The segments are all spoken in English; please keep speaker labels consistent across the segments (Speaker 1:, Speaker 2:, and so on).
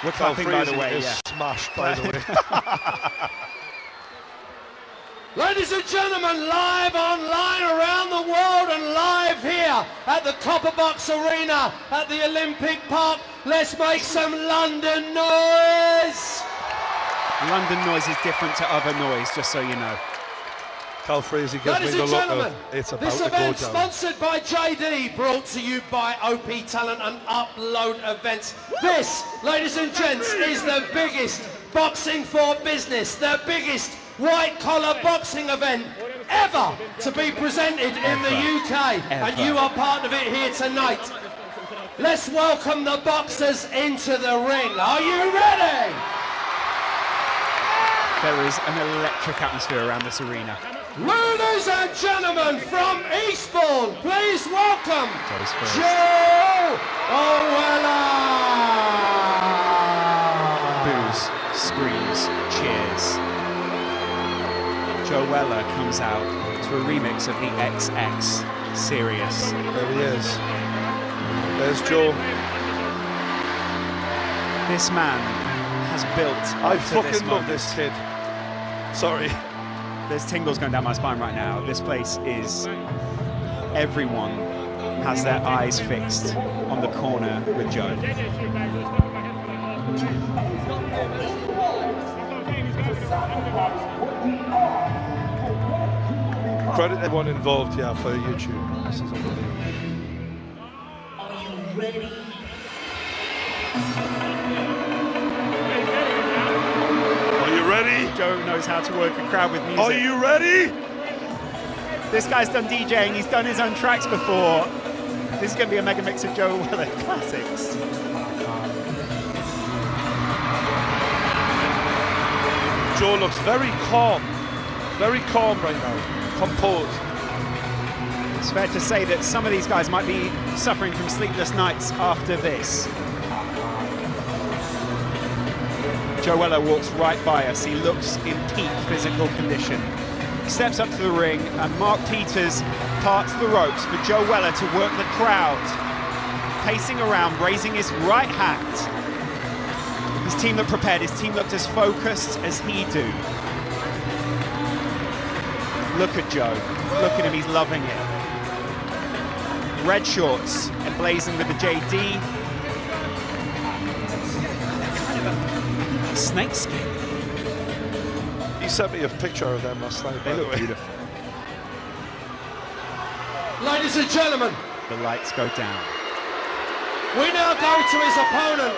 Speaker 1: We're clapping, by the way. Yeah.
Speaker 2: Smashed, by the way.
Speaker 3: Ladies and gentlemen, live online around the world and live here at the Copper Box Arena at the Olympic Park, let's make some London noise!
Speaker 1: London noise is different to other noise, just so you know.
Speaker 2: Cal Frazee gives me the look of it's about to go down.
Speaker 3: This event sponsored by JD, brought to you by OP Talent and Upload Events. This, ladies and gents, is the biggest boxing for business, the biggest white-collar boxing event ever to be presented in the UK, and you are part of it here tonight. Let's welcome the boxers into the ring. Are you ready?
Speaker 1: There is an electric atmosphere around this arena.
Speaker 3: Ladies and gentlemen, from Eastbourne, please welcome Joe Owella.
Speaker 1: Boos, screams, cheers. Joe Weller comes out to a remix of the XX Serious.
Speaker 2: There he is. There's Joe.
Speaker 1: This man has built.
Speaker 2: I fucking love this kid. Sorry.
Speaker 1: There's tingles going down my spine right now. This place is. Everyone has their eyes fixed on the corner with Joe.
Speaker 2: Credit everyone involved here for YouTube. This is unbelievable.
Speaker 4: Are you ready?
Speaker 2: Are you ready?
Speaker 1: Joe knows how to work a crowd with music.
Speaker 2: Are you ready?
Speaker 1: This guy's done DJing, he's done his own tracks before. This is going to be a mega mix of Joe Weller classics.
Speaker 2: Joe looks very calm right now. Composed.
Speaker 1: It's fair to say that some of these guys might be suffering from sleepless nights after this. Joe Weller walks right by us. He looks in peak physical condition. Steps up to the ring, and Mark Peters parts the ropes for Joe Weller to work the crowd. Pacing around, raising his right hand. His team looked prepared. His team looked as focused as he do. Look at Joe. Look at him, he's loving it. Red shorts, emblazoned with the JD. Kind of a snake skin.
Speaker 2: He sent me a picture of them last night.
Speaker 1: They look beautiful.
Speaker 3: Ladies and gentlemen,
Speaker 1: the lights go down.
Speaker 3: We now go to his opponent.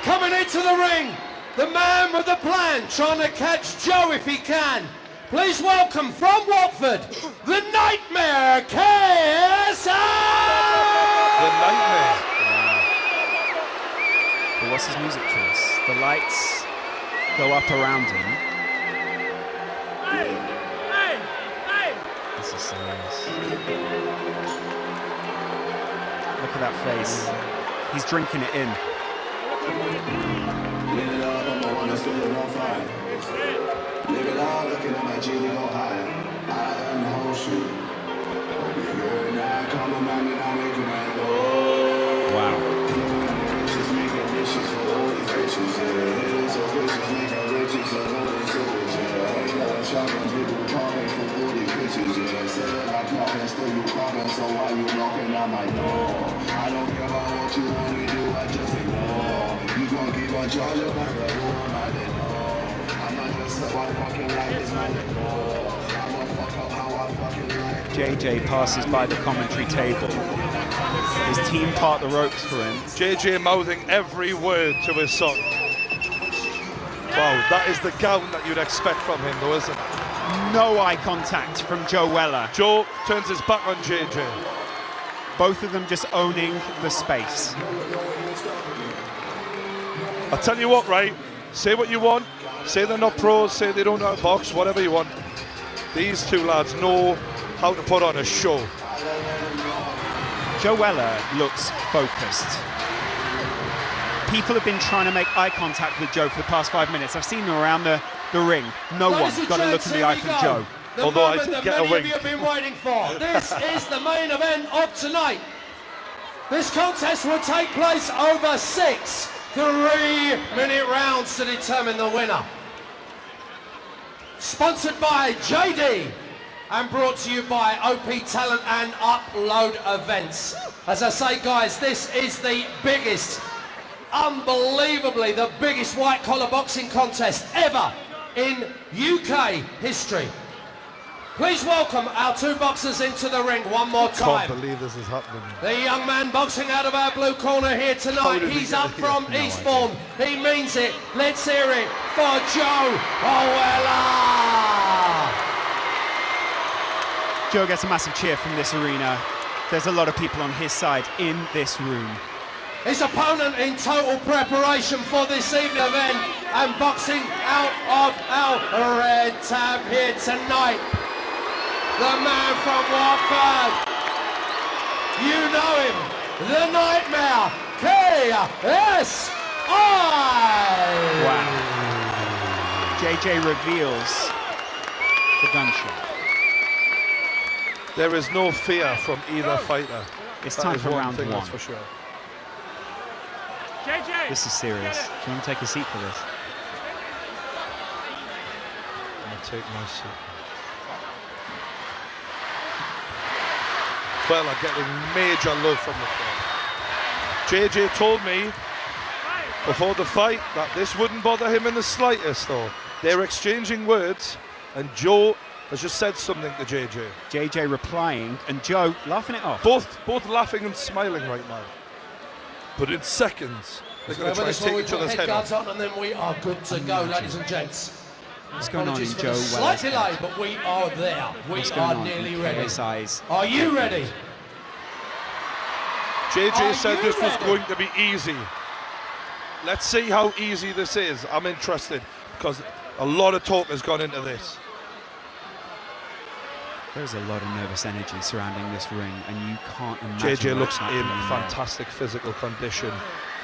Speaker 3: Coming into the ring, the man with the plan, trying to catch Joe if he can. Please welcome from Watford, the Nightmare, KSI!
Speaker 2: The Nightmare.
Speaker 1: Wow. But what's his music choice? The lights go up around him. This is serious. Look at that face. He's drinking it in.
Speaker 5: Live it all, looking at my genie go higher. I am the whole shoot.
Speaker 1: Wow.
Speaker 5: I don't care about what you want to do, I just ignore. You gon' keep on charging like a woman, I didn't know.
Speaker 1: JJ passes by the commentary table. His team part the ropes for him.
Speaker 2: JJ mouthing every word to his son. Wow, that is the gown that you'd expect from him, though, isn't it?
Speaker 1: No eye contact from Joe Weller.
Speaker 2: Joe turns his back on JJ.
Speaker 1: Both of them just owning the space.
Speaker 2: I'll tell you what, right? Say what you want. Say they're not pros, say they don't know how to box, whatever you want. These two lads know how to put on a show.
Speaker 1: Joe Weller looks focused. People have been trying to make eye contact with Joe for the past 5 minutes. I've seen them around the ring. No one's got to look in the eye from Joe.
Speaker 2: Although I did get a wink.
Speaker 3: You've been waiting for. This is the main event of tonight. This contest will take place over 6 3-minute rounds to determine the winner. Sponsored by JD and brought to you by OP Talent and Upload Events. As I say, guys, this is the biggest, unbelievably the biggest white collar boxing contest ever in UK history. Please welcome our two boxers into the ring one more time.
Speaker 2: Can't believe this is happening.
Speaker 3: The young man boxing out of our blue corner here tonight. He's up from Eastbourne. He means it. Let's hear it for Joe Owella.
Speaker 1: Joe gets a massive cheer from this arena. There's a lot of people on his side in this room.
Speaker 3: His opponent in total preparation for this evening event and boxing out of our red tab here tonight. The man from Watford. You know him. The Nightmare. KSI.
Speaker 1: Wow. JJ reveals the gunshot.
Speaker 2: There is no fear from either fighter.
Speaker 1: It's time for round one.
Speaker 2: That's for sure.
Speaker 1: JJ. This is serious. Do you want to take a seat for this?
Speaker 2: I'm going to take my seat. Well, I'm getting major love from the crowd. JJ told me before the fight that this wouldn't bother him in the slightest, though. They're exchanging words, and Joe has just said something to JJ.
Speaker 1: JJ replying, and Joe laughing it off.
Speaker 2: Both laughing and smiling right now. But in seconds, they're going to try and take each other's head off.
Speaker 3: On, and then we are good to go, ladies and gents.
Speaker 1: What's going on in Joe Weller's
Speaker 3: slight delay, but we are there. We are nearly ready.
Speaker 1: KSI's
Speaker 3: are you ready?
Speaker 2: JJ said this was going to be easy. Let's see how easy this is. I'm interested because a lot of talk has gone into this.
Speaker 1: There's a lot of nervous energy surrounding this ring, and you can't imagine.
Speaker 2: JJ looks in fantastic physical condition.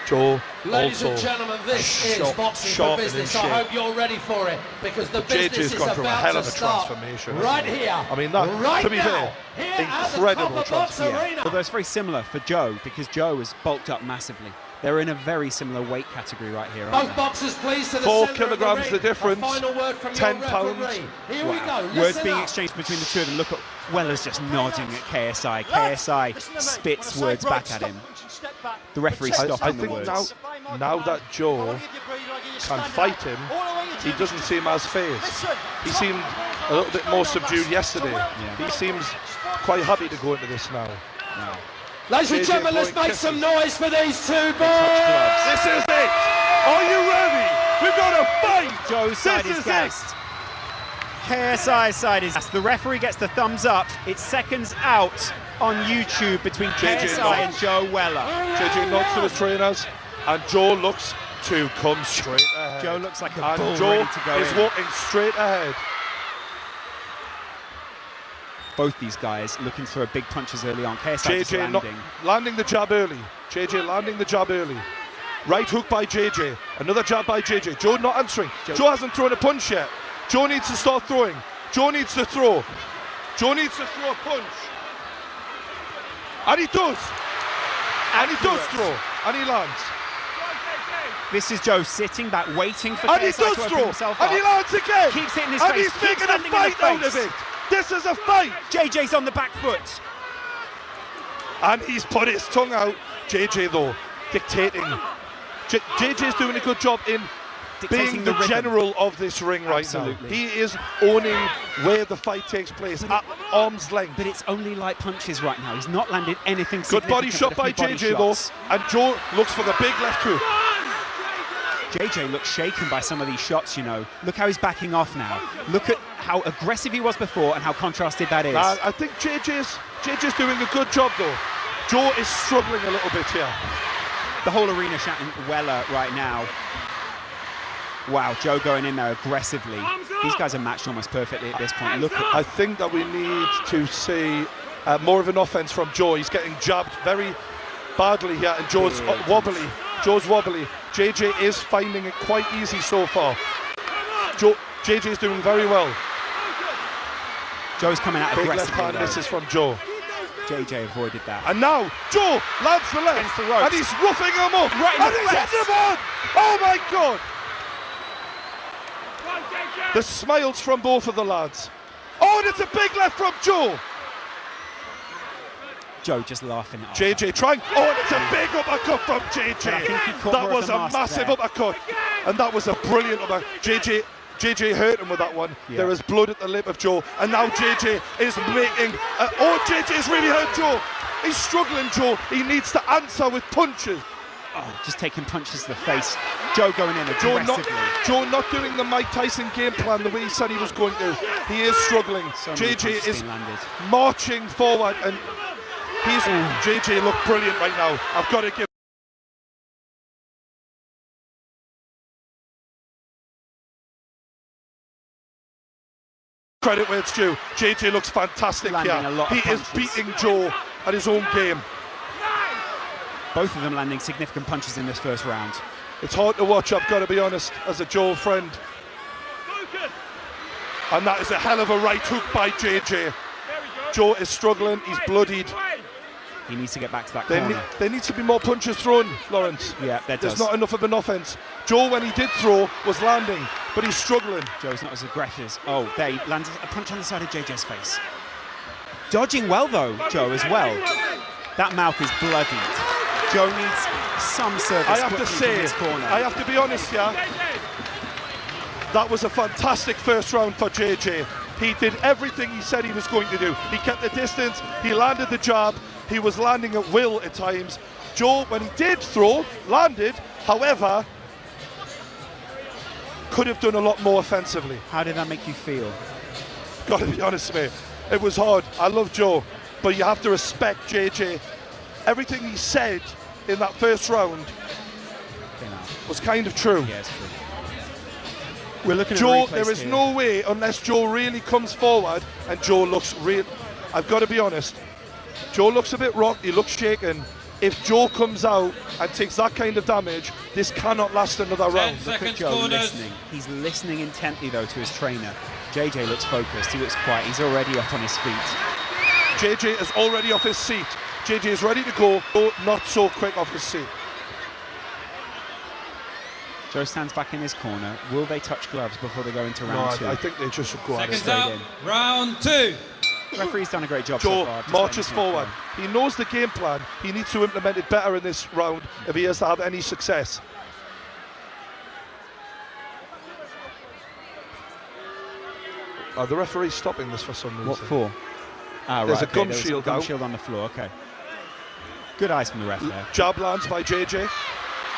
Speaker 2: Joe,
Speaker 3: ladies
Speaker 2: also
Speaker 3: and gentlemen, this is boxing for business. I hope you're ready for it, because the business is
Speaker 2: gone through a hell of a transformation right here. I mean, that, right to be fair, incredible transformation.
Speaker 1: Yeah. Although it's very similar for Joe, because Joe has bulked up massively. They're in a very similar weight category right here.
Speaker 3: Both boxers, please, to the
Speaker 2: 4
Speaker 3: center
Speaker 2: kilograms
Speaker 3: of the
Speaker 2: the difference.
Speaker 3: Final word from
Speaker 2: 10
Speaker 3: your
Speaker 2: pounds.
Speaker 3: referee. Here
Speaker 1: wow.
Speaker 3: we go.
Speaker 1: Words being exchanged between the two of them. Look at Weller's just nodding at KSI. KSI spits words back at him. The referee stopping the words.
Speaker 2: Now that Joe can fight him, he doesn't seem as phased. He seemed a little bit more subdued yesterday. Yeah. He seems quite happy to go into this now.
Speaker 1: Wow.
Speaker 3: Ladies and gentlemen, let's make some noise for these two boys.
Speaker 2: This is it. Are you ready? We've got a fight.
Speaker 1: Joe's side is gassed. KSI's side is gassed. The referee gets the thumbs up. It's seconds out on YouTube between KSI and Joe Weller.
Speaker 2: JJ nods to his trainers, and Joe looks to come straight ahead.
Speaker 1: Joe looks like a bull
Speaker 2: Joe
Speaker 1: ready to go
Speaker 2: is walking straight ahead.
Speaker 1: Both these guys looking for big punches early on. KSI just
Speaker 2: landing the jab early. JJ landing the jab early. Right hook by JJ. Another jab by JJ. Joe not answering. Joe hasn't thrown a punch yet. Joe needs to start throwing. Joe needs to throw. Joe needs to throw a punch. And he does. And he does throw. And he lands.
Speaker 1: This is Joe sitting back, waiting for
Speaker 2: and
Speaker 1: KSI
Speaker 2: he does
Speaker 1: to open
Speaker 2: throw.
Speaker 1: himself
Speaker 2: and
Speaker 1: up.
Speaker 2: He lands again.
Speaker 1: Keeps hitting his
Speaker 2: and
Speaker 1: face.
Speaker 2: He's making a fight out of it. This is a fight.
Speaker 1: JJ's on the back foot.
Speaker 2: And he's put his tongue out. JJ, though, dictating. JJ's doing a good job in being the general of this ring right now. He is owning where the fight takes place at arm's length.
Speaker 1: But it's only light punches right now. He's not landed anything
Speaker 2: significant. Good body shot by JJ, though. And Joe looks for the big left hook.
Speaker 1: JJ looks shaken by some of these shots, you know. Look how he's backing off now. Look at how aggressive he was before and how contrasted that is.
Speaker 2: I think JJ's doing a good job, though. Joe is struggling a little bit here.
Speaker 1: The whole arena shouting Weller right now. Wow, Joe going in there aggressively. These guys are matched almost perfectly at this point. Look at
Speaker 2: I think that we need to see more of an offense from Joe. He's getting jabbed very badly here, and Joe's wobbly. Joe's wobbly. JJ is finding it quite easy so far. JJ's doing very well.
Speaker 1: Joe's coming out aggressively.
Speaker 2: Big left hand misses from Joe.
Speaker 1: JJ avoided that.
Speaker 2: And now Joe lands the left,
Speaker 1: Against the ropes.
Speaker 2: and he's roughing him up,
Speaker 1: Right in
Speaker 2: and
Speaker 1: the
Speaker 2: he's
Speaker 1: face.
Speaker 2: hitting him on. Oh my God! The smiles from both of the lads. Oh, and it's a big left from Joe.
Speaker 1: Joe just laughing at
Speaker 2: JJ trying. Oh, and it's a big uppercut from
Speaker 1: But I
Speaker 2: JJ.
Speaker 1: think he caught
Speaker 2: That
Speaker 1: more of
Speaker 2: was
Speaker 1: the
Speaker 2: a
Speaker 1: mask
Speaker 2: massive
Speaker 1: there.
Speaker 2: uppercut, and that was a brilliant uppercut. JJ hurt him with that one.
Speaker 1: Yeah.
Speaker 2: There is blood at the lip of Joe, and now JJ is making. Oh, JJ has really hurt Joe. He's struggling, Joe. He needs to answer with punches.
Speaker 1: Oh, just taking punches to the face. Joe going in
Speaker 2: Joe
Speaker 1: aggressively.
Speaker 2: not doing the Mike Tyson game plan the way he said he was going to. He is struggling.
Speaker 1: So many
Speaker 2: JJ
Speaker 1: punches
Speaker 2: is
Speaker 1: being landed.
Speaker 2: marching forward, and JJ looked brilliant right now. I've got to give credit where it's due. JJ looks fantastic
Speaker 1: Landing
Speaker 2: here.
Speaker 1: a lot of
Speaker 2: He is
Speaker 1: punches.
Speaker 2: beating Joe at his own game.
Speaker 1: Both of them landing significant punches in this first round.
Speaker 2: It's hard to watch, I've got to be honest, as a Joe friend. And that is a hell of a right hook by JJ. Joe is struggling, he's bloodied.
Speaker 1: He needs to get back to that corner.
Speaker 2: There needs to be more punches thrown, Lawrence.
Speaker 1: Yeah, there
Speaker 2: There's
Speaker 1: does.
Speaker 2: not enough of an offense. Joe, when he did throw, was landing, but he's struggling.
Speaker 1: Joe's not as aggressive. Oh, there he lands a punch on the side of JJ's face. Dodging well though, Joe as well. That mouth is bloodied. Joe needs some service.
Speaker 2: I have to
Speaker 1: quickly
Speaker 2: say,
Speaker 1: from his corner.
Speaker 2: I have to be honest here. That was a fantastic first round for JJ. He did everything he said he was going to do. He kept the distance, he landed the jab, he was landing at will at times. Joe, when he did throw, landed, however, could have done a lot more offensively.
Speaker 1: How did that make you feel?
Speaker 2: Got to be honest, mate. It was hard. I love Joe, but you have to respect JJ. Everything he said in that first round was kind of true.
Speaker 1: Yeah, it's true. We're looking at
Speaker 2: Joe,
Speaker 1: replays
Speaker 2: there is
Speaker 1: here.
Speaker 2: no way, unless Joe really comes forward, and Joe looks real. I've got to be honest. Joe looks a bit rocked, he looks shaken. If Joe comes out and takes that kind of damage, this cannot last another round.
Speaker 1: Look at Joe listening. He's listening intently though to his trainer. JJ looks focused, he looks quiet, he's already up on his feet.
Speaker 2: JJ is already off his seat. JJ is ready to go, Joe not so quick off his seat.
Speaker 1: Joe stands back in his corner. Will they touch gloves before they go into round two?
Speaker 2: I think they just should go at it.
Speaker 6: Seconds out, round two.
Speaker 1: Referee's done a great job
Speaker 2: Joe
Speaker 1: so far. Just
Speaker 2: marches
Speaker 1: letting him
Speaker 2: forward.
Speaker 1: go.
Speaker 2: He knows the game plan. He needs to implement it better in this round if he has to have any success. Are the referees stopping this for some reason?
Speaker 1: What for? Ah,
Speaker 2: There's
Speaker 1: right,
Speaker 2: a
Speaker 1: okay,
Speaker 2: gum
Speaker 1: there was
Speaker 2: shield
Speaker 1: gum
Speaker 2: out.
Speaker 1: shield on the floor, okay. Good eyes from the ref there.
Speaker 2: Jab lands by JJ.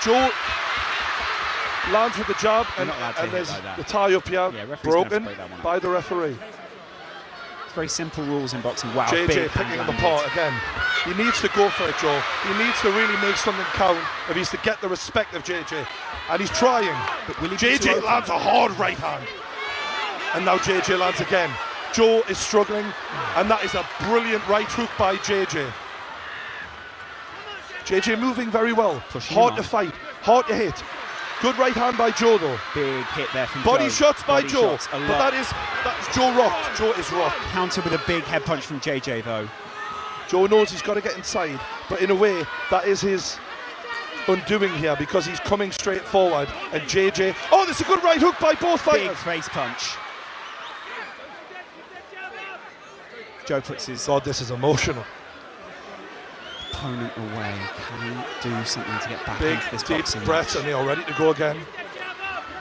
Speaker 2: Joe lands with the jab,
Speaker 1: You're
Speaker 2: and,
Speaker 1: not allowed to hit
Speaker 2: there's
Speaker 1: like that.
Speaker 2: the tie up here,
Speaker 1: Yeah, referee's gonna have to
Speaker 2: broken
Speaker 1: break that one up.
Speaker 2: by the referee.
Speaker 1: It's very simple rules in boxing. Wow,
Speaker 2: JJ
Speaker 1: big
Speaker 2: picking
Speaker 1: hand
Speaker 2: him
Speaker 1: landed.
Speaker 2: apart again. He needs to go for it, Joe. He needs to really make something count if he's to get the respect of JJ. And he's trying.
Speaker 1: But will he be too
Speaker 2: JJ
Speaker 1: open?
Speaker 2: lands a hard right hand. And now JJ lands again. Joe is struggling, and that is a brilliant right hook by JJ. JJ moving very well.
Speaker 1: Pushing
Speaker 2: hard
Speaker 1: him
Speaker 2: to
Speaker 1: on.
Speaker 2: fight, hard to hit. Good right hand by Joe though.
Speaker 1: Big hit there from
Speaker 2: Body
Speaker 1: Joe.
Speaker 2: shots by
Speaker 1: Body
Speaker 2: Joe.
Speaker 1: shots, a
Speaker 2: But
Speaker 1: lot.
Speaker 2: that's Joe rocked. Joe is rocked.
Speaker 1: Countered with a big head punch from JJ though.
Speaker 2: Joe knows he's got to get inside, but in a way, that is his undoing here because he's coming straight forward. And JJ, oh, there's a good right hook by both
Speaker 1: Big
Speaker 2: fighters.
Speaker 1: face punch. Joe puts his
Speaker 2: God, this is emotional.
Speaker 1: opponent away. Can he do something to get back
Speaker 2: Big,
Speaker 1: into this
Speaker 2: deep
Speaker 1: boxing
Speaker 2: breaths,
Speaker 1: match?
Speaker 2: and they are ready to go again.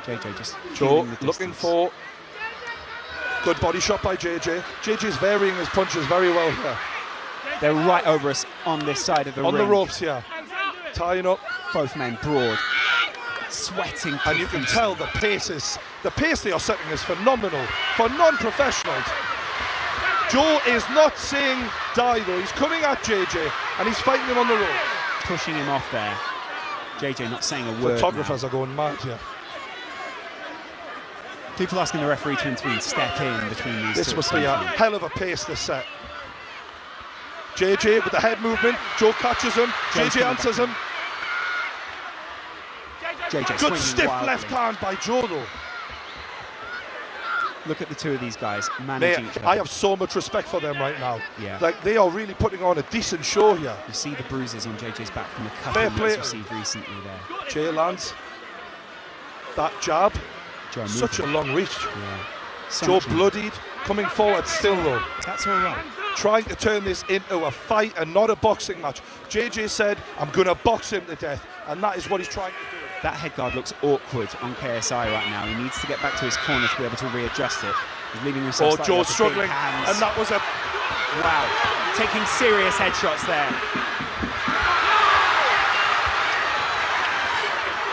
Speaker 1: JJ just
Speaker 2: Joe
Speaker 1: feeling the
Speaker 2: looking
Speaker 1: distance.
Speaker 2: for good body shot by JJ. JJ's varying his punches very well here.
Speaker 1: They're right over us on this side of the
Speaker 2: On
Speaker 1: ring.
Speaker 2: the ropes here. Tying up.
Speaker 1: Both men broad. Sweating.
Speaker 2: And you can
Speaker 1: profusely.
Speaker 2: tell the pace they are setting is phenomenal for non-professionals. Joe is not saying die though, he's coming at JJ and he's fighting him on the rope.
Speaker 1: Pushing him off there. JJ not saying a word.
Speaker 2: Photographers
Speaker 1: now.
Speaker 2: are going mad here.
Speaker 1: People asking the referee to intervene, step in between these
Speaker 2: This
Speaker 1: two.
Speaker 2: must be a hell of a pace this set. JJ with the head movement, Joe catches him,
Speaker 1: Joe's
Speaker 2: JJ
Speaker 1: coming
Speaker 2: answers
Speaker 1: back
Speaker 2: him.
Speaker 1: JJ
Speaker 2: Good
Speaker 1: swinging
Speaker 2: stiff
Speaker 1: wildly.
Speaker 2: left hand by Joe though.
Speaker 1: Look at the two of these guys managing each other.
Speaker 2: I have so much respect for them right now.
Speaker 1: Yeah.
Speaker 2: Like, they are really putting on a decent show here.
Speaker 1: You see the bruises on JJ's back from the cuffing he's received recently there.
Speaker 2: Jay lands that jab.
Speaker 1: Joe
Speaker 2: Such a long reach.
Speaker 1: Yeah. So
Speaker 2: Joe
Speaker 1: much
Speaker 2: bloodied, coming forward still though.
Speaker 1: That's all right.
Speaker 2: Trying to turn this into a fight and not a boxing match. JJ said, I'm going to box him to death, and that is what he's trying to do.
Speaker 1: That head guard looks awkward on KSI right now. He needs to get back to his corner to be able to readjust it. He's leaving himself slightly
Speaker 2: Joe's
Speaker 1: up with
Speaker 2: struggling,
Speaker 1: big hands.
Speaker 2: and that was a...
Speaker 1: Wow, taking serious headshots there.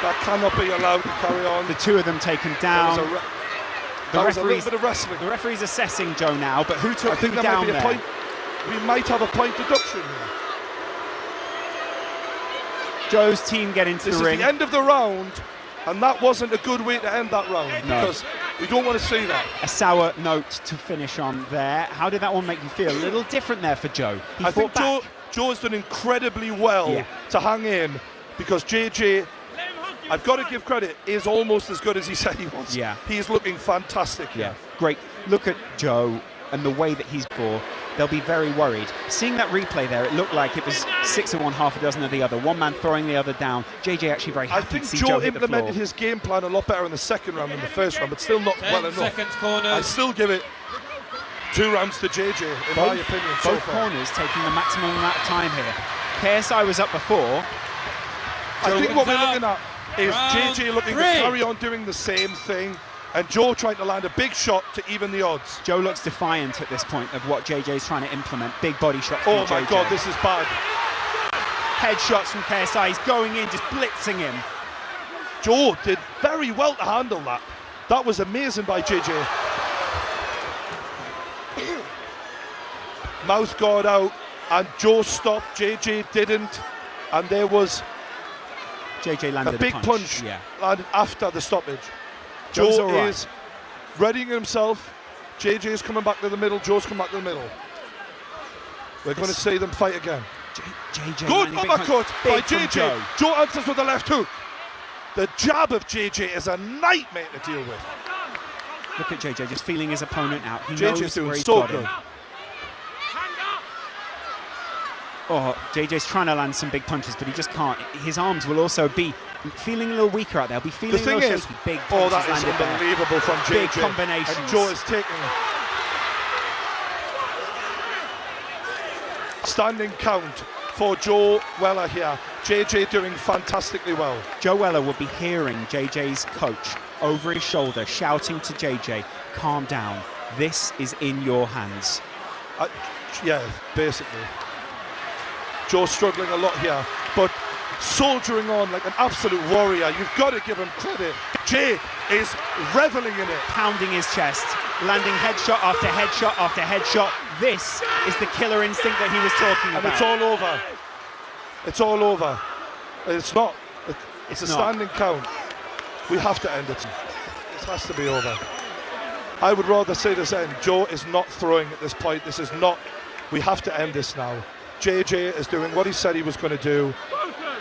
Speaker 2: That cannot be allowed to carry on.
Speaker 1: The two of them taken down.
Speaker 2: That was a little bit of wrestling.
Speaker 1: The referee's assessing Joe now, but who took him down
Speaker 2: there might be
Speaker 1: there?
Speaker 2: a point. We might have a point deduction here.
Speaker 1: Joe's team get into the ring.
Speaker 2: This is the end of the round, and that wasn't a good way to end that round, because we don't want to see that.
Speaker 1: A sour note to finish on there. How did that one make you feel? A little different there for Joe.
Speaker 2: I think Joe's done incredibly well to hang in, because JJ, I've got to give credit, is almost as good as he said he was.
Speaker 1: Yeah.
Speaker 2: He is looking fantastic.
Speaker 1: Yeah, great. Look at Joe and the way that he's for. They'll be very worried. Seeing that replay there, it looked like it was 6 of one, half a dozen of the other. One man throwing the other down. JJ actually very happy
Speaker 2: I think
Speaker 1: to see
Speaker 2: Joe
Speaker 1: hit the
Speaker 2: implemented
Speaker 1: floor.
Speaker 2: his game plan a lot better in the second round than the first round, but still not well enough.
Speaker 6: 10 seconds corners.
Speaker 2: I still give it 2 rounds to JJ, in my opinion.
Speaker 1: Both corners taking the maximum amount of time here. KSI was up before.
Speaker 2: I think what we're
Speaker 6: out.
Speaker 2: looking at is JJ looking to carry on doing the same thing, and Joe trying to land a big shot to even the odds.
Speaker 1: Joe looks defiant at this point of what JJ's trying to implement. Big body shot from
Speaker 2: Oh my
Speaker 1: JJ.
Speaker 2: God, this is bad.
Speaker 1: Headshots from KSI. He's going in, just blitzing him.
Speaker 2: Joe did very well to handle that. That was amazing by JJ. Mouth guard out, and Joe stopped. JJ didn't, and there was
Speaker 1: JJ landed
Speaker 2: a big punch landed after the stoppage.
Speaker 1: Joe's
Speaker 2: Joe is readying himself. JJ is coming back to the middle. Joe's coming back to the middle. We're going to see them fight again.
Speaker 1: JJ
Speaker 2: Good uppercut by JJ.
Speaker 1: Joe
Speaker 2: answers with a left hook. The jab of JJ is a nightmare to deal with.
Speaker 1: Look at JJ just feeling his opponent out. He
Speaker 2: JJ's
Speaker 1: knows
Speaker 2: doing
Speaker 1: where he's
Speaker 2: so
Speaker 1: got him.
Speaker 2: good.
Speaker 1: Oh, JJ's trying to land some big punches, but he just can't. His arms will also be feeling a little weaker out there. He'll be feeling
Speaker 2: The thing
Speaker 1: a little
Speaker 2: is,
Speaker 1: shaky. Big
Speaker 2: oh,
Speaker 1: punches
Speaker 2: that is
Speaker 1: landed there.
Speaker 2: unbelievable from JJ.
Speaker 1: Big combinations.
Speaker 2: And Joe is taking standing count for Joe Weller here. JJ doing fantastically well.
Speaker 1: Joe Weller will be hearing JJ's coach over his shoulder shouting to JJ, calm down, this is in your hands.
Speaker 2: Yeah, basically. Joe's struggling a lot here, but soldiering on like an absolute warrior. You've got to give him credit. Jay is reveling in it.
Speaker 1: Pounding his chest, landing headshot after headshot after headshot. This is the killer instinct that he was talking about.
Speaker 2: And it's all over. It's all over. It's not. It's a standing count. We have to end it. This has to be over. I would rather say this end. Joe is not throwing at this point. This is not. We have to end this now. JJ is doing what he said he was going to do.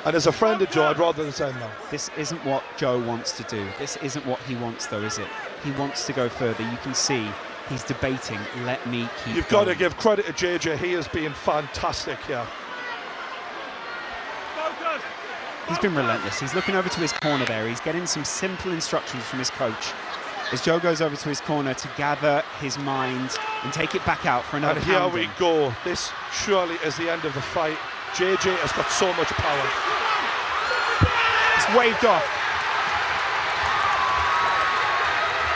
Speaker 2: And as a friend of Joe, I'd rather this end now.
Speaker 1: This isn't what Joe wants to do. This isn't what he wants, though, is it? He wants to go further. You can see he's debating, let me keep
Speaker 2: You've
Speaker 1: going.
Speaker 2: got to give credit to JJ. He is being fantastic here.
Speaker 1: He's been relentless. He's looking over to his corner there. He's getting some simple instructions from his coach as Joe goes over to his corner to gather his mind and take it back out for another
Speaker 2: And here
Speaker 1: pounding.
Speaker 2: we go. This surely is the end of the fight. JJ has got so much power.
Speaker 1: It's waved off.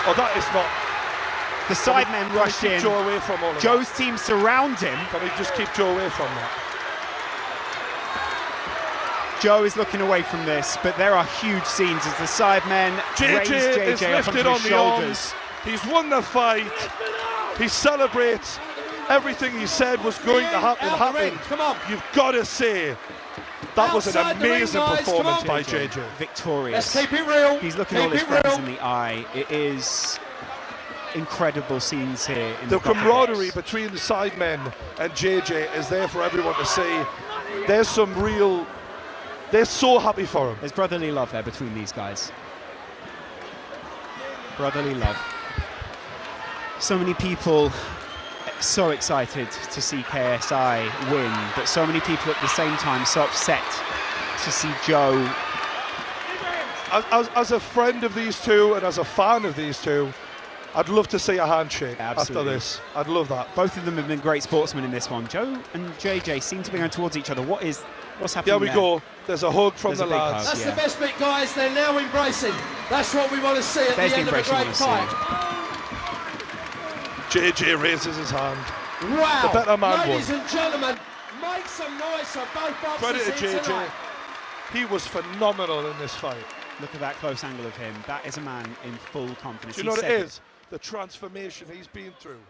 Speaker 2: Oh, that is not.
Speaker 1: The sidemen rushed in.
Speaker 2: Joe away from all of
Speaker 1: Joe's team surround him.
Speaker 2: Can we just keep Joe away from that?
Speaker 1: Joe is looking away from this, but there are huge scenes as the sidemen raise
Speaker 2: JJ
Speaker 1: JJ
Speaker 2: is
Speaker 1: up
Speaker 2: lifted
Speaker 1: onto
Speaker 2: on
Speaker 1: his
Speaker 2: the
Speaker 1: shoulders.
Speaker 2: arms. He's won the fight. He celebrates. Everything he said was going to happen happened.
Speaker 3: Come on.
Speaker 2: You've got to say that was an
Speaker 3: Outside the ring,
Speaker 2: amazing
Speaker 3: guys,
Speaker 2: performance
Speaker 3: come
Speaker 2: by
Speaker 3: on.
Speaker 2: JJ.
Speaker 1: Victorious.
Speaker 3: Let's keep it real.
Speaker 1: He's looking
Speaker 3: keep
Speaker 1: all his
Speaker 3: it
Speaker 1: friends
Speaker 3: real.
Speaker 1: in the eye. It is incredible scenes here. In
Speaker 2: The
Speaker 1: the
Speaker 2: camaraderie between the sidemen and JJ is there for everyone to see. There's some real. They're so happy for him.
Speaker 1: There's brotherly love there between these guys. Brotherly love. So many people so excited to see KSI win, but so many people at the same time so upset to see Joe.
Speaker 2: As a friend of these two and as a fan of these two, I'd love to see a handshake after this. I'd love that.
Speaker 1: Both of them have been great sportsmen in this one. Joe and JJ seem to be going towards each other. What's happening?
Speaker 2: There we go. There's a hug from the lads.
Speaker 3: That's the best bit, guys. They're now embracing. That's what we want to see at the end of a great fight.
Speaker 2: JJ raises his hand.
Speaker 3: Wow.
Speaker 2: The better man
Speaker 3: Ladies
Speaker 2: won.
Speaker 3: and gentlemen, make some noise for both boxers.
Speaker 2: Credit to
Speaker 3: here
Speaker 2: JJ.
Speaker 3: tonight.
Speaker 2: He was phenomenal in this fight.
Speaker 1: Look at that close angle of him. That is a man in full confidence.
Speaker 2: Do you know what it is? The transformation he's been through.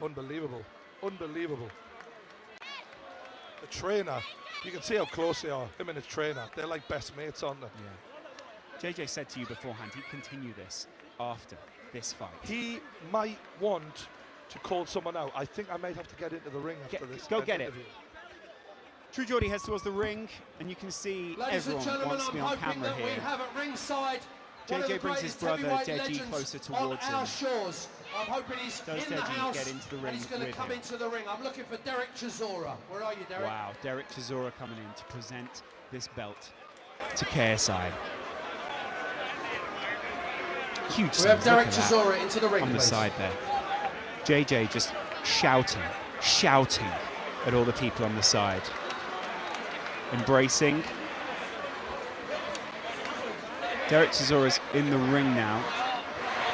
Speaker 2: Unbelievable. Unbelievable. The trainer, you can see how close they are, him and his trainer. They're like best mates, aren't they?
Speaker 1: Yeah. JJ said to you beforehand he'd continue this after this fight.
Speaker 2: He might want to call someone out. I think I might have to get into the ring after this.
Speaker 1: Go get
Speaker 2: interview.
Speaker 1: it. True Geordie heads towards the ring, and you can see
Speaker 3: Ladies and
Speaker 1: everyone
Speaker 3: gentlemen,
Speaker 1: wants to be
Speaker 3: I'm
Speaker 1: on
Speaker 3: hoping
Speaker 1: camera
Speaker 3: that we
Speaker 1: here.
Speaker 3: have at ringside one of the
Speaker 1: JJ brings his
Speaker 3: greatest
Speaker 1: brother
Speaker 3: heavyweight
Speaker 1: Deji
Speaker 3: legends
Speaker 1: closer
Speaker 3: on
Speaker 1: towards
Speaker 3: our
Speaker 1: him.
Speaker 3: shores. I'm hoping he's
Speaker 1: Does
Speaker 3: in the
Speaker 1: Deji
Speaker 3: house
Speaker 1: get into the ring
Speaker 3: and he's going to
Speaker 1: with
Speaker 3: come
Speaker 1: him?
Speaker 3: into the ring. I'm looking for Derek Chisora. Where are you, Derek?
Speaker 1: Wow, Derek Chisora coming in to present this belt to KSI. Huge
Speaker 3: We
Speaker 1: scenes,
Speaker 3: have Derek
Speaker 1: look at that
Speaker 3: Chisora into the ring,
Speaker 1: on the
Speaker 3: please.
Speaker 1: side there. JJ just shouting at all the people on the side. Embracing. Derek Chisora's in the ring now.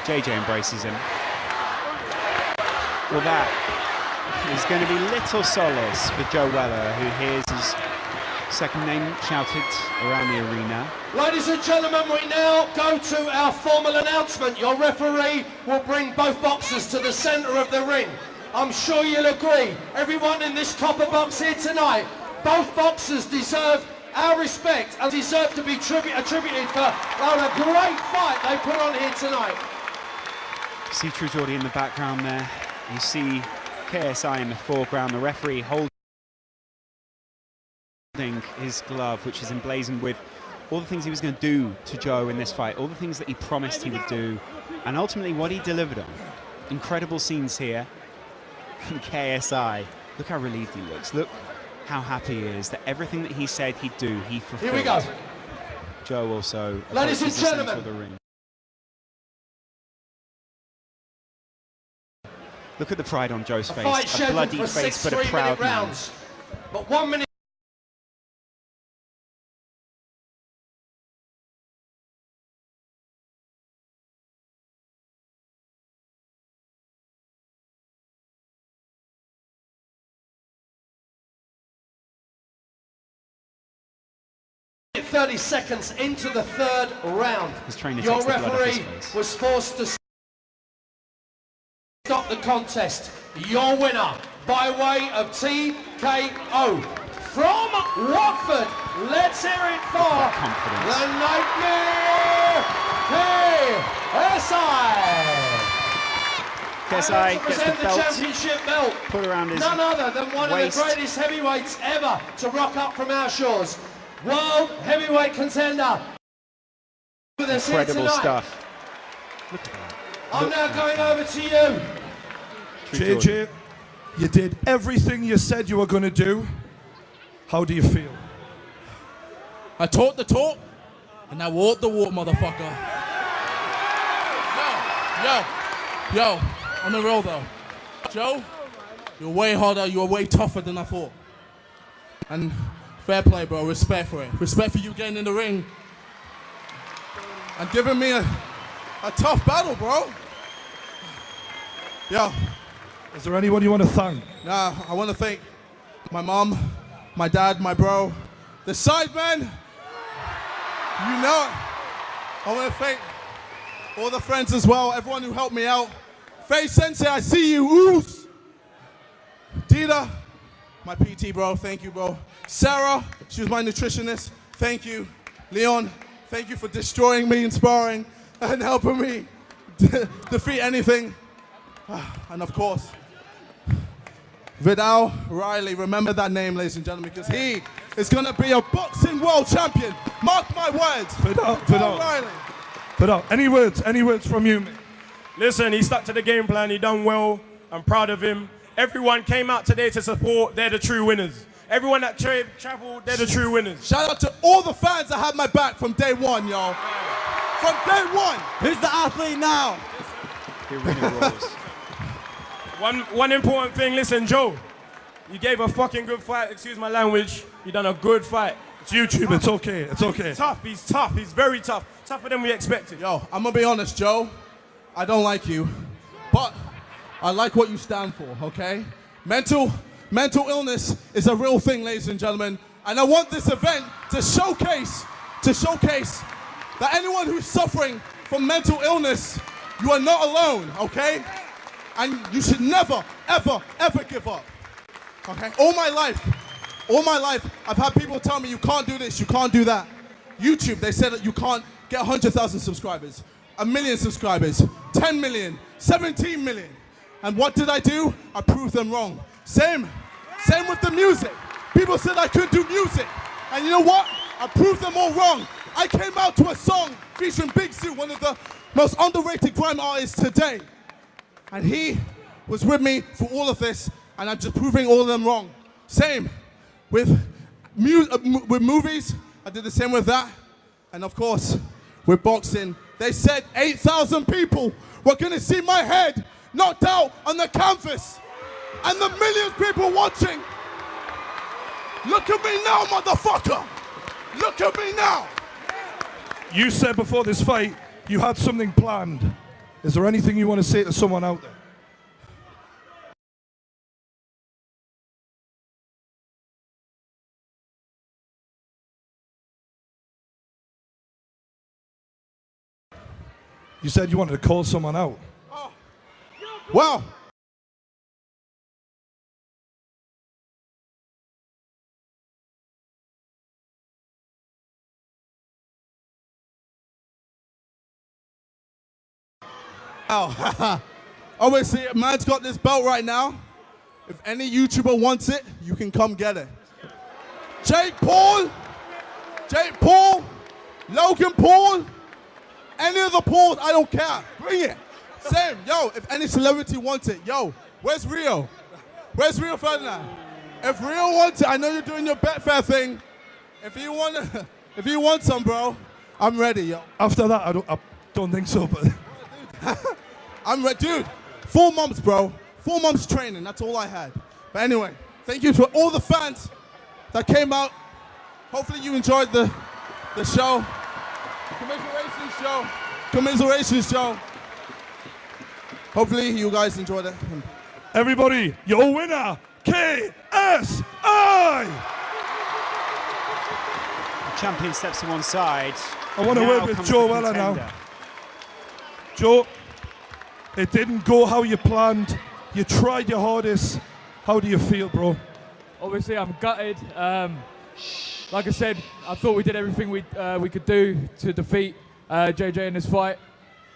Speaker 1: JJ embraces him. Well, that is going to be little solace for Joe Weller, who hears his second name shouted around the arena.
Speaker 3: Ladies and gentlemen, we now go to our formal announcement. Your referee will bring both boxers to the centre of the ring. I'm sure you'll agree, everyone in this copper box here tonight, both boxers deserve our respect and deserve to be attributed for a great fight they put on here tonight.
Speaker 1: See True Geordie in the background there. You see KSI in the foreground, the referee holding his glove, which is emblazoned with all the things he was going to do to Joe in this fight, all the things that he promised he would do, and ultimately what he delivered on. Incredible scenes here from KSI. Look how relieved he looks. Look how happy he is that everything that he said he'd do, he fulfilled.
Speaker 3: Here we go.
Speaker 1: Joe also
Speaker 3: Ladies and
Speaker 1: approaches the centre
Speaker 3: gentlemen.
Speaker 1: of the ring. Look at the pride on Joe's face.
Speaker 3: Fight
Speaker 1: A
Speaker 3: scheduled
Speaker 1: bloody
Speaker 3: for
Speaker 1: face,
Speaker 3: 6
Speaker 1: but a
Speaker 3: 3-minute
Speaker 1: proud man.
Speaker 3: rounds. But 1 minute. Minute 30 seconds into the third round.
Speaker 1: His trainer
Speaker 3: Your
Speaker 1: takes the blood off his
Speaker 3: referee
Speaker 1: face.
Speaker 3: was forced to stop the contest. Your winner by way of TKO from Watford. Let's hear it for
Speaker 1: confidence.
Speaker 3: the Nightmare KSI.
Speaker 1: KSI
Speaker 3: And to
Speaker 1: gets the
Speaker 3: present the
Speaker 1: belt
Speaker 3: championship belt.
Speaker 1: put around his
Speaker 3: None other than one
Speaker 1: waist.
Speaker 3: of the greatest heavyweights ever to rock up from our shores. World heavyweight contender. With us here
Speaker 1: Incredible
Speaker 3: tonight.
Speaker 1: stuff. Look at that.
Speaker 3: I'm now going over to you.
Speaker 2: JJ, you did everything you said you were going to do. How do you feel?
Speaker 7: I talked the talk, and I walked the walk, motherfucker. Yo, on the road though. Joe, you're way harder, you're way tougher than I thought. And fair play, bro, respect for it. Respect for you getting in the ring and giving me a tough battle, bro. Yo.
Speaker 2: Is there anyone you want to thank?
Speaker 7: Nah, I want to thank my mom, my dad, my bro, the sidemen. You know it. I want to thank all the friends as well, everyone who helped me out. Faye Sensei, I see you. Oos. Dita, my PT, bro. Thank you, bro. Sarah, she was my nutritionist. Thank you. Leon, thank you for destroying me in sparring and helping me defeat anything. And of course, Vidal Riley, remember that name, ladies and gentlemen, because he is going to be a boxing world champion. Mark my words.
Speaker 2: Vidal.
Speaker 7: Riley.
Speaker 2: Any words from you, mate?
Speaker 8: Listen, he stuck to the game plan. He done well. I'm proud of him. Everyone came out today to support. They're the true winners. Everyone that traveled, they're the true winners.
Speaker 7: Shout out to all the fans that had my back from day one, y'all. From day one.
Speaker 9: Who's the athlete now?
Speaker 8: One important thing, listen, Joe. You gave a fucking good fight, excuse my language. You done a good fight.
Speaker 2: It's YouTube, it's okay, it's okay.
Speaker 8: He's tough, he's very tough. Tougher than we expected.
Speaker 7: Yo, I'm gonna be honest, Joe. I don't like you, but I like what you stand for, okay? Mental illness is a real thing, ladies and gentlemen. And I want this event to showcase that anyone who's suffering from mental illness, you are not alone, okay? And you should never, ever, ever give up, okay? All my life, I've had people tell me you can't do this, you can't do that. YouTube, they said that you can't get 100,000 subscribers, 1 million subscribers, 10 million, 17 million. And what did I do? I proved them wrong. Same with the music. People said I couldn't do music. And you know what? I proved them all wrong. I came out to a song featuring Big Sue, one of the most underrated grime artists today. And he was with me for all of this, and I'm just proving all of them wrong. Same with movies. I did the same with that. And of course, with boxing, they said 8,000 people were gonna see my head knocked out on the canvas. And the millions of people watching. Look at me now, motherfucker. Look at me now.
Speaker 2: You said before this fight you had something planned. Is there anything you want to say to someone out there? You said you wanted to call someone out.
Speaker 7: Oh. Well. Oh, obviously, man's got this belt right now. If any YouTuber wants it, you can come get it. Jake Paul, Logan Paul, any of the Pauls, I don't care. Bring it. Same. Yo, if any celebrity wants it, yo, where's Rio? Where's Rio Ferdinand? If Rio wants it, I know you're doing your Betfair thing. If you want some, bro, I'm ready, yo.
Speaker 2: After that, I don't think so, but
Speaker 7: I'm ready, dude. 4 months, bro. 4 months training. That's all I had. But anyway, thank you to all the fans that came out. Hopefully you enjoyed the show. Commiserations show. Hopefully you guys enjoyed it.
Speaker 2: Everybody, your winner, KSI.
Speaker 1: The champion steps to one side.
Speaker 2: I want to work with Joe Weller now. Joe, it didn't go how you planned. You tried your hardest. How do you feel, bro?
Speaker 10: Obviously, I'm gutted. Like I said, I thought we did everything we could do to defeat JJ in this fight.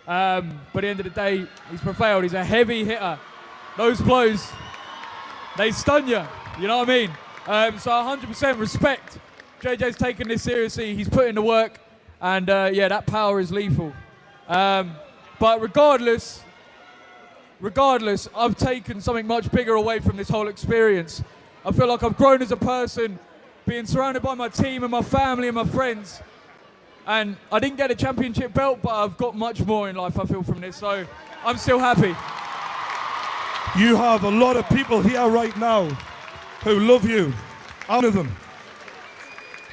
Speaker 10: But at the end of the day, he's prevailed. He's a heavy hitter. Those blows, they stun you. You know what I mean? So 100% respect. JJ's taking this seriously. He's putting the work. And yeah, that power is lethal. But regardless, I've taken something much bigger away from this whole experience. I feel like I've grown as a person, being surrounded by my team and my family and my friends. And I didn't get a championship belt, but I've got much more in life, I feel, from this. So I'm still happy.
Speaker 2: You have a lot of people here right now who love you. One of them.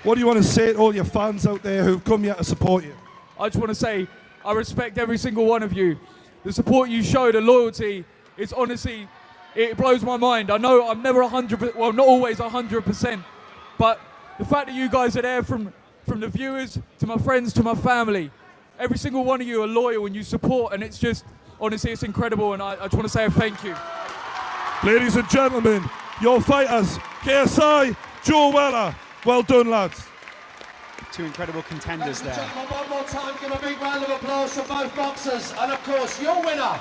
Speaker 2: What do you want to say to all your fans out there who've come here to support you?
Speaker 10: I just want to say, I respect every single one of you. The support you show, the loyalty, it's honestly, it blows my mind. I know I'm never 100%, well, not always 100%, but the fact that you guys are there from the viewers to my friends to my family, every single one of you are loyal and you support, and it's just, honestly, it's incredible, and I just want to say a thank you.
Speaker 2: Ladies and gentlemen, your fighters, KSI, Joe Weller. Well done, lads.
Speaker 1: Two incredible contenders there.
Speaker 3: One more time, give a big round of applause for both boxers. And of course, your winner,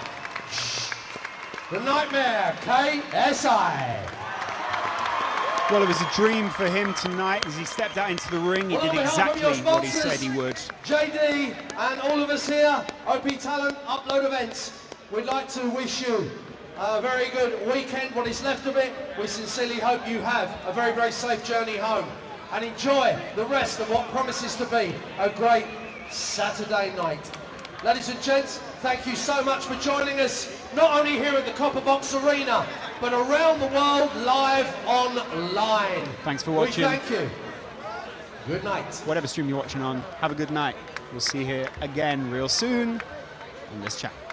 Speaker 3: the Nightmare, KSI.
Speaker 1: Well, it was a dream for him tonight as he stepped out into the ring. He did exactly what he said he would.
Speaker 3: JD and all of us here, OP Talent Upload Events, we'd like to wish you a very good weekend, what is left of it. We sincerely hope you have a very, very safe journey home and enjoy the rest of what promises to be a great Saturday night. Ladies and gents, thank you so much for joining us, not only here at the Copper Box Arena, but around the world, live online.
Speaker 1: Thanks for watching.
Speaker 3: We thank you. Good night.
Speaker 1: Whatever stream you're watching on, have a good night. We'll see you here again real soon on this channel.